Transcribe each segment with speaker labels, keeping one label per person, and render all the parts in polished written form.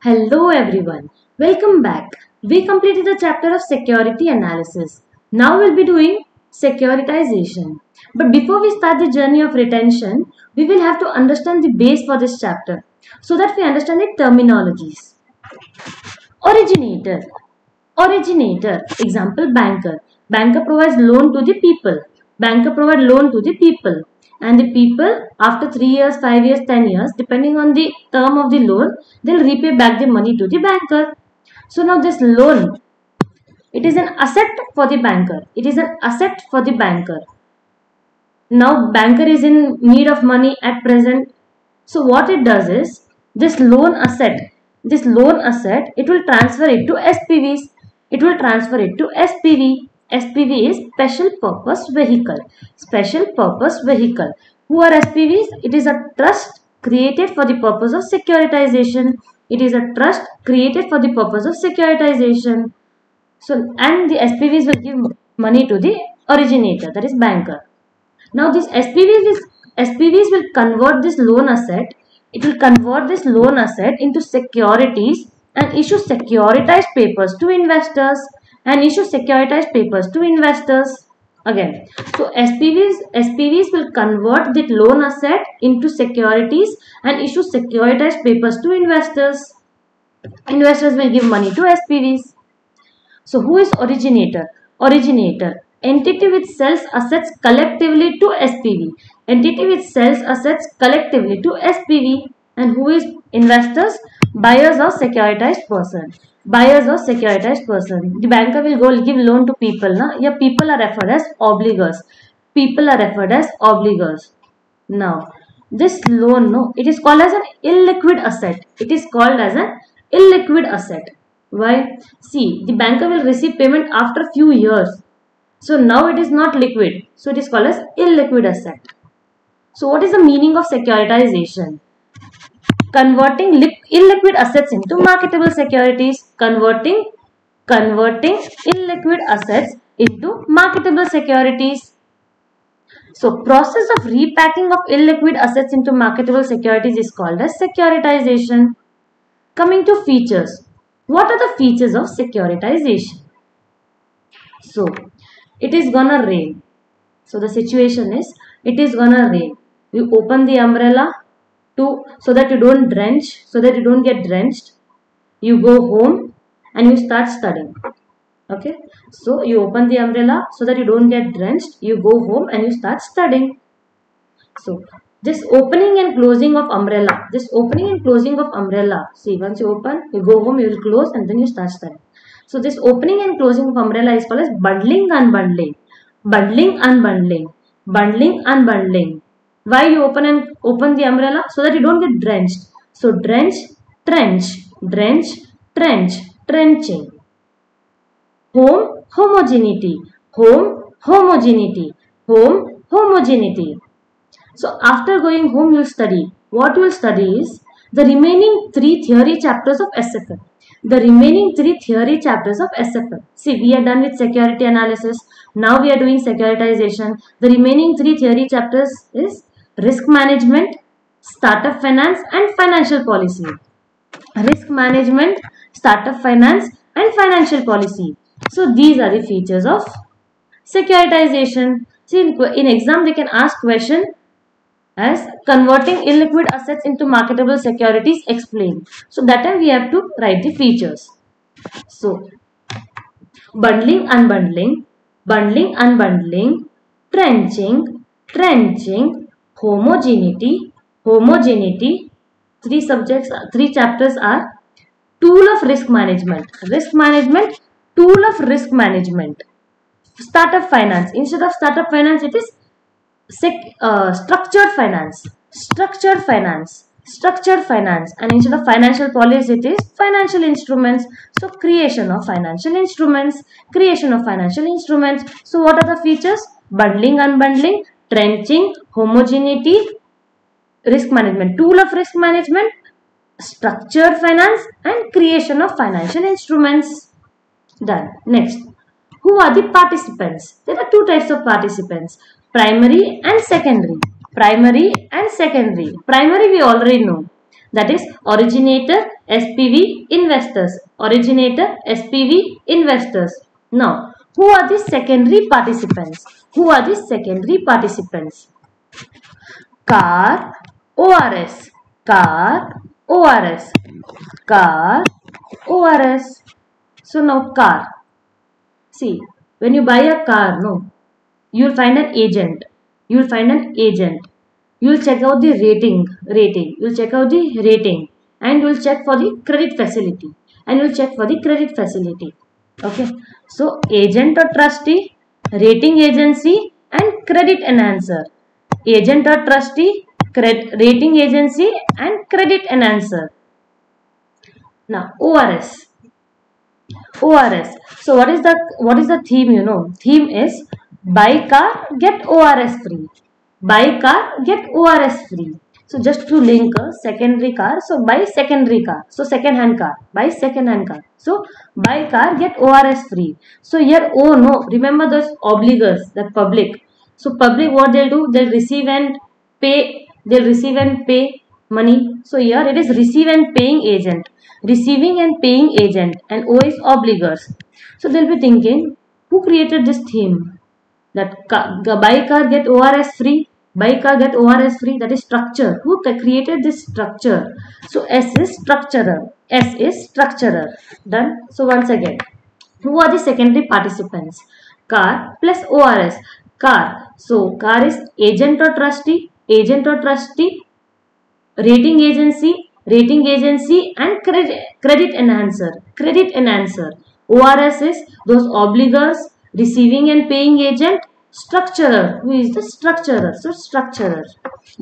Speaker 1: Hello everyone, welcome back. We completed the chapter of security analysis. Now we'll be doing securitization. But before we start the journey of retention, we will have to understand the base for this chapter so that we understand the terminologies. Originator. Originator. Example banker. Banker provides loan to the people. Banker provides loan to the people. And the people after 3 years, 5 years, 10 years, depending on the term of the loan, they'll repay back the money to the banker. So now this loan, it is an asset for the banker. It is an asset for the banker. Now banker is in need of money at present. So what it does is, this loan asset, it will transfer it to SPVs. It will transfer it to SPV. SPV is special purpose vehicle. Special purpose vehicle. Who are SPVs? It is a trust created for the purpose of securitization. It is a trust created for the purpose of securitization. So, and the SPVs will give money to the originator, that is banker. Now these SPVs will convert this loan asset. It will convert this loan asset into securities and issue securitized papers to investors. Again, so SPVs will convert the loan asset into securities and issue securitized papers to investors. Investors will give money to SPVs. So who is originator? Originator, entity which sells assets collectively to SPV. Entity which sells assets collectively to SPV. And who is investors? Buyers or securitized person. Buyers or securitized person. The banker will go give loan to people. Here people are referred as obligors. People are referred as obligors. Now, this loan, it is called as an illiquid asset. It is called as an illiquid asset. Why? See, the banker will receive payment after few years. So now it is not liquid. So it is called as illiquid asset. So what is the meaning of securitization? Converting illiquid assets into marketable securities. Converting illiquid assets into marketable securities. So process of repacking of illiquid assets into marketable securities is called as securitization. Coming to features. What are the features of securitization? So, it is gonna rain. So, the situation is, it is gonna rain. You open the umbrella so that you don't get drenched. You go home and you start studying. Okay. So, you open the umbrella so that you don't get drenched. You go home and you start studying. So, this opening and closing of umbrella. See, once you open, you go home, you will close and then you start studying. So, this opening and closing of umbrella is called as bundling, unbundling. Bundling, unbundling. Bundling, unbundling. Why you open the umbrella? So that you don't get drenched. So, drench, trench, drench, trench, trenching. Home, homogeneity. Home, homogeneity. Home, homogeneity. So after going home, you will study. What you will study is the remaining 3 theory chapters of SFM. See, we are done with security analysis. Now we are doing securitization. The remaining 3 theory chapters is risk management, startup finance and financial policy. Risk management, startup finance and financial policy. So these are the features of securitization. See, in exam they can ask question as converting illiquid assets into marketable securities, explain. So that time we have to write the features. So bundling, unbundling, trenching, homogeneity. 3 chapters are tool of risk management, tool of risk management. Startup finance. Instead of startup finance, it is structured finance, and instead of financial policy, it is financial instruments. So creation of financial instruments. So what are the features? Bundling, unbundling, trenching, homogeneity, risk management, tool of risk management, structured finance and creation of financial instruments. Done. Next, who are the participants? There are 2 types of participants. Primary and secondary. Primary we already know. That is originator, SPV, investors. Originator, SPV, investors. Now, who are the secondary participants? Who are the secondary participants? Car, ORS. Car, ORS. Car, ORS. So now car. See, when you buy a car, no, you will find an agent. You will find an agent. You will check out the rating. You will check out the rating, and you will check for the credit facility. Okay. So agent or trustee, rating agency, and credit enhancer. Agent or trustee, rating agency, and credit enhancer. Now ORS. ORS. So what is the theme? Theme is buy car get ORS free. Buy car get ORS free. So just to link a secondary car, so buy secondary car. So second hand car, buy second hand car. So buy car get ORS free. So here, oh no, remember those obligors, the public. So public, what they'll do, they'll receive and pay money. So here it is receive and paying agent. Receiving and paying agent, and O is obligors. So they'll be thinking, who created this theme? That buy car get ORS free. Buy car get ORS free. That is structure. Who created this structure? So S is structurer. S is structurer. Done. So once again, who are the secondary participants? Car plus ORS. Car. So car is agent or trustee. Agent or trustee. Rating agency and credit enhancer. ORS is those obligors, receiving and paying agent, structurer. Who is the structurer? So structurer.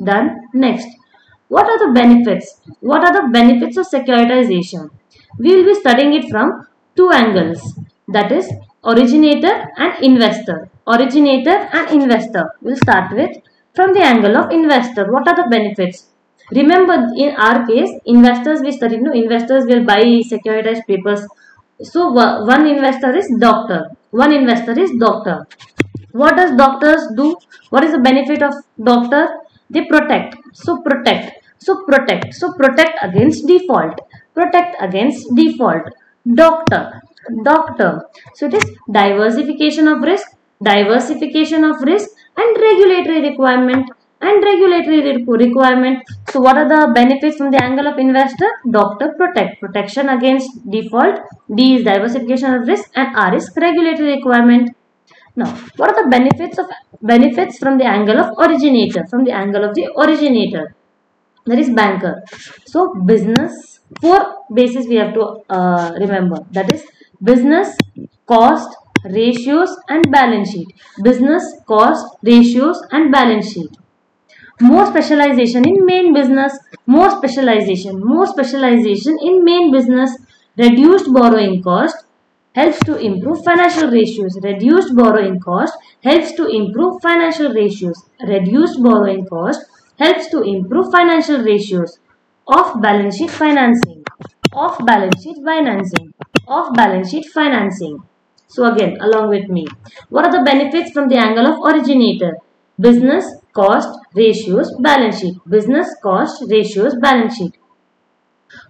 Speaker 1: Done. Next, what are the benefits? What are the benefits of securitization? We will be studying it from two angles, that is originator and investor. Originator and investor. We'll start with from the angle of investor. What are the benefits? Remember, in our case, investors we studied. No, investors will buy securitized papers. So one investor is doctor. One investor is doctor. What does doctors do? What is the benefit of doctor? They protect. So protect. So protect against default. Protect against default. Doctor. So it is diversification of risk, and regulatory requirement. So what are the benefits from the angle of investor? Doctor, protection against default. D is diversification of risk, and R is regulatory requirement. Now, what are the benefits from the angle of originator? From the angle of the originator, that is banker. So business, 4 bases we have to remember. That is business, cost, ratios, and balance sheet. Business, cost, ratios, and balance sheet. More specialization in main business. More specialization in main business. Reduced borrowing cost helps to improve financial ratios. Reduced borrowing cost helps to improve financial ratios. Reduced borrowing cost helps to improve financial ratios. Off balance sheet financing. Off balance sheet financing. Off balance sheet financing. So again, along with me, what are the benefits from the angle of originator? Business, cost, ratios, balance sheet. Business, cost, ratios, balance sheet.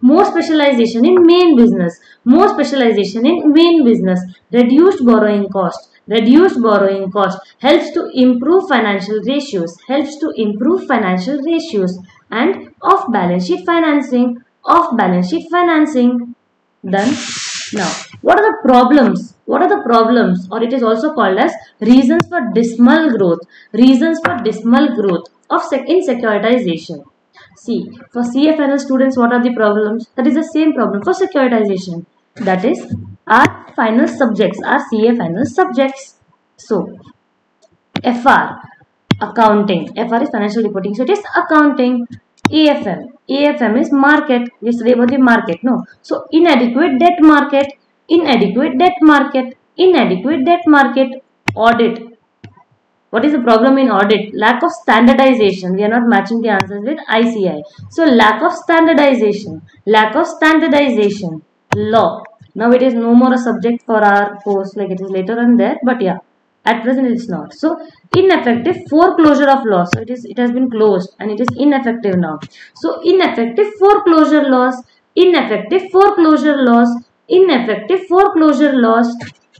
Speaker 1: More specialization in main business. More specialization in main business. Reduced borrowing cost. Reduced borrowing cost helps to improve financial ratios. Helps to improve financial ratios. And off balance sheet financing. Off balance sheet financing. Done. Now, what are the problems? What are the problems, or it is also called as reasons for dismal growth? Reasons for dismal growth of in securitization. See, for CFNL students, what are the problems? That is the same problem for securitization. That is our final subjects, our CFNL subjects. So, FR, accounting. FR is financial reporting. So, it is accounting. AFM is market. We study about the market. No. So, inadequate debt market. Audit. What is the problem in audit? Lack of standardization. We are not matching the answers with ICI. So, lack of standardization. Law. Now, it is no more a subject for our course, like it is later on there. But yeah. At present it is not. So ineffective foreclosure of law. So it has been closed and it is ineffective now. So ineffective foreclosure laws, ineffective foreclosure laws, ineffective foreclosure laws.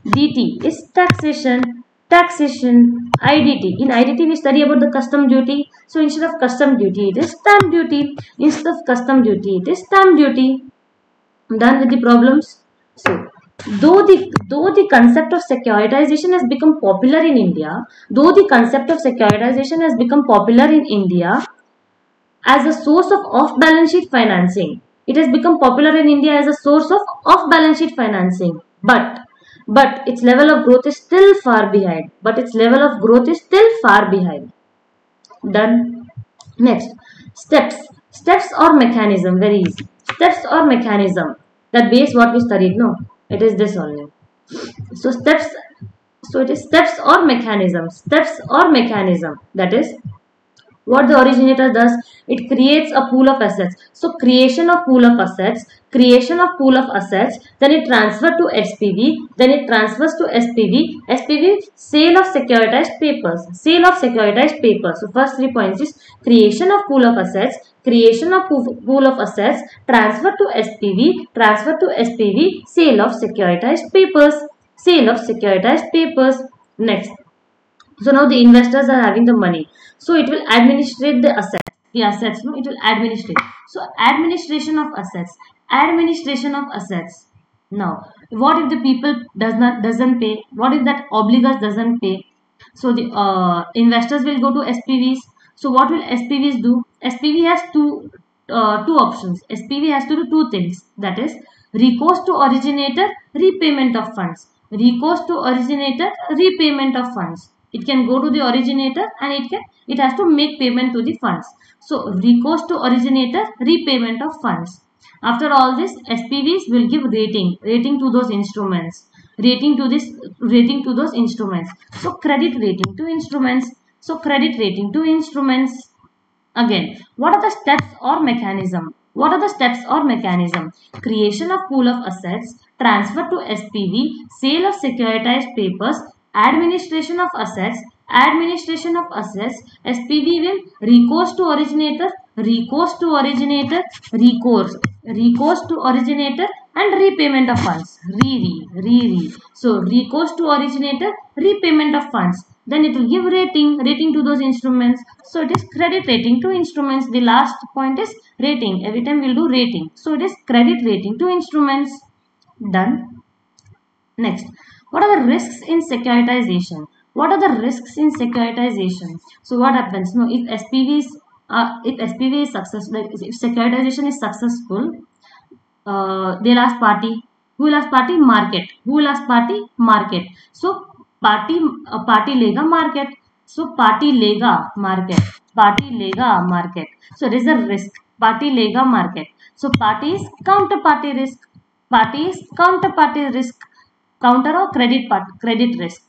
Speaker 1: DT is taxation, taxation. IDT. In IDT we study about the custom duty. So instead of custom duty it is stamp duty. Instead of custom duty it is stamp duty. Done with the problems. So though the concept of securitization has become popular in India, though the concept of securitization has become popular in India as a source of off-balance sheet financing, it has become popular in India as a source of off-balance sheet financing. But its level of growth is still far behind. But its level of growth is still far behind. Done. Next, steps. Steps or mechanism, very easy. Steps or mechanism. That base what we studied, no? It is this only. So steps, so it is steps or mechanism. Steps or mechanism. That is what the originator does, it creates a pool of assets. So creation of pool of assets, creation of pool of assets, then it transfer to SPV, then it transfers to SPV, SPV sale of securitized papers, sale of securitized papers. So first 3 points is creation of pool of assets, creation of pool of assets, transfer to SPV, transfer to SPV, sale of securitized papers, sale of securitized papers. Next, so now the investors are having the money. So it will administrate the assets. The assets, no, it will administrate. So administration of assets. Administration of assets. Now, what if the people doesn't pay? What if that obligors doesn't pay? So the investors will go to SPVs. So what will SPVs do? SPV has two options. SPV has to do two things. That is recourse to originator, repayment of funds. Recourse to originator, repayment of funds. It can go to the originator and it has to make payment to the funds. So recourse to originator, repayment of funds. After all this, SPVs will give rating to those instruments, rating to those instruments. So credit rating to instruments. So credit rating to instruments. Again, what are the steps or mechanism? What are the steps or mechanism? Creation of pool of assets, transfer to SPV, sale of securitized papers, administration of assets, SPV will recourse to originator, recourse to originator and repayment of funds. So recourse to originator, repayment of funds. Then it will give rating to those instruments. So it is credit rating to instruments. The last point is rating. Every time we'll do rating. So it is credit rating to instruments. Done. Next, what are the risks in securitization? What are the risks in securitization? So what happens? No, if SPV is successful, if securitization is successful, they'll ask party. Who will ask party? Market. Who will ask party? Market. So party lega market. So party lega market. Party lega market. So there is a risk. Party lega market. So party is counterparty risk. Party is counterparty risk. Counter or credit risk.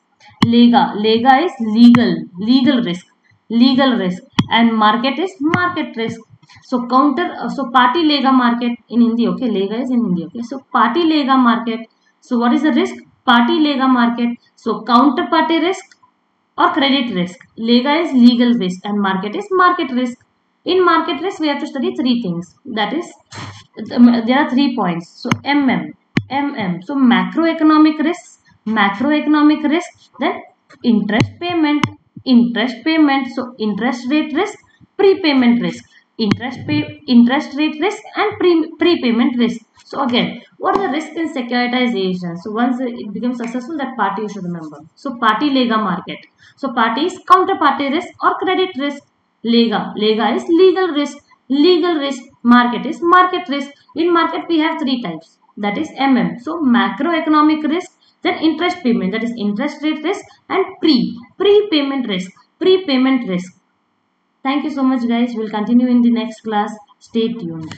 Speaker 1: Lega is legal risk, and market is market risk. So party lega market in Hindi, okay, lega is in Hindi, okay. So party lega market. So what is the risk? Party lega market. So counterparty risk or credit risk. Lega is legal risk and market is market risk. In market risk, we have to study three things. That is, there are 3 points. So MM. So macroeconomic risk, then interest payment. So interest rate risk, prepayment risk. Interest rate risk and prepayment risk. So again, what are the risks in securitization? So once it becomes successful, that party you should remember. So party lega market. So party is counterparty risk or credit risk. Lega is legal risk. Market is market risk. In market we have 3 types. That is MM. So macroeconomic risk, then interest payment, that is interest rate risk, and prepayment risk. Thank you so much guys. We'll continue in the next class. Stay tuned.